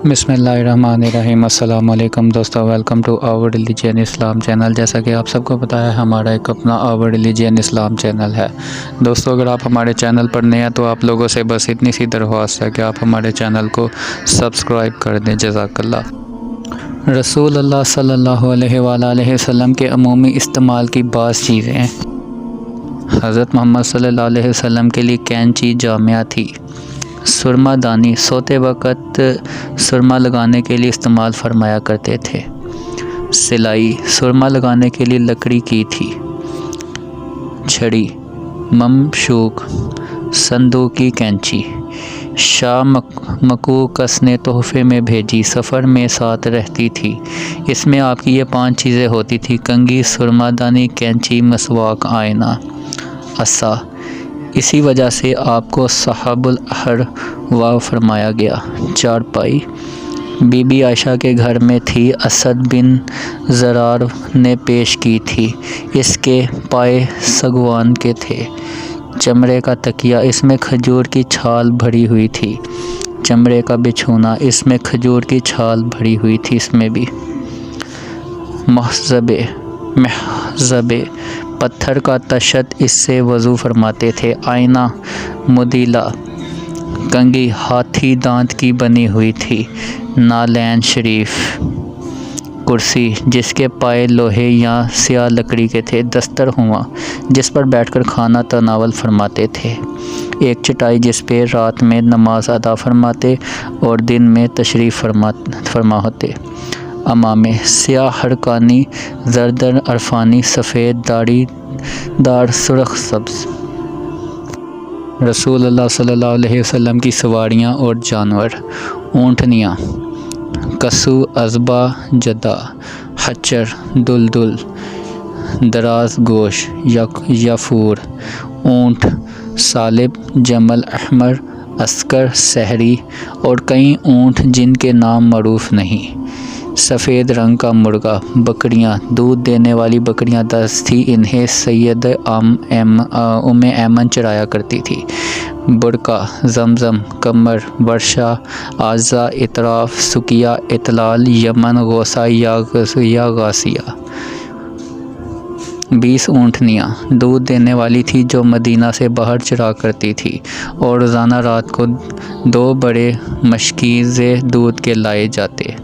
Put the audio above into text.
बिस्मिल्लाहिर्रहमानिर्रहीम। अस्सलाम वालेकुम दोस्तों, welcome to our religion Islam channel. जैसा कि आप सबको पता है, हमारा एक अपना आवर रिलीजन इस्लाम चैनल है। दोस्तों, अगर आप हमारे चैनल पर नए हैं तो आप लोगों से बस इतनी सी दरख्वास्त है कि आप हमारे चैनल को सब्सक्राइब कर दें। जज़ाकल्लाह। रसूल अल्लाह सल्लल्लाहु अलैहि वसल्लम के अमूमी इस्तेमाल की बाज़ चीज़ें। हज़रत मोहम्मद सल्लल्लाहु अलैहि वसल्लम के लिए कैंची जामिया थी। सुरमा दानी, सोते वक़्त सुरमा लगाने के लिए इस्तेमाल फरमाया करते थे। सिलाई, सुरमा लगाने के लिए लकड़ी की थी। छड़ी, ममशूक, संदूकी कैंची। शाह मकूकस ने तोहफ़े में भेजी, सफ़र में साथ रहती थी। इसमें आपकी ये 5 चीज़ें होती थी: कंघी, सुरमा दानी, कैंची, मसवाक, आईना, असा। इसी वजह से आपको सहाबुल अहर वाव फरमाया गया। चारपाई बीबी आयशा के घर में थी, असद बिन ज़रार ने पेश की थी। इसके पाए सगवान के थे। चमड़े का तकिया, इसमें खजूर की छाल भरी हुई थी। चमड़े का बिछौना, इसमें खजूर की छाल भरी हुई थी। इसमें भी महज़बे पत्थर का तशत, इससे वज़ू फरमाते थे। आईना, मुदीला, कंघी हाथी दांत की बनी हुई थी। नालैन शरीफ, कुर्सी जिसके पाए लोहे या स्याह लकड़ी के थे। दस्तर हुआ, जिस पर बैठकर खाना तनावल फरमाते थे। एक चटाई जिस पे रात में नमाज अदा फरमाते और दिन में तशरीफ़ फरमा होते। अमामे, स्याह हरकानी, जरदर अरफानी, सफ़ेद दाढ़ीदार, सुर्ख सब्ज़। रसूल अल्लाह सल्लल्लाहु अलैहि वसल्लम की सवारियाँ और जानवर। ऊँटनियाँ, कसू, अज़बा, जदा, हच्चर, दुलदुल, दराज गोश, याफूर। ऊँट, सालिब, जमल अहमर, अस्कर, सहरी और कई ऊँट जिनके नाम मरूफ़ नहीं। सफ़ेद रंग का मुर्गा। बकरियां, दूध देने वाली बकरियां 10 थी। इन्हें सैयद उम्मे ऐमन चराया करती थी। बुरका, जमजम, कमर, वर्षा, आज़ा, इतराफ़, सुकिया, इतलाल, यमन, गौसा या गासिया। 20 ऊँटनियाँ दूध देने वाली थी जो मदीना से बाहर चरा करती थी, और रोज़ाना रात को 2 बड़े मशकीज़े दूध के लाए जाते।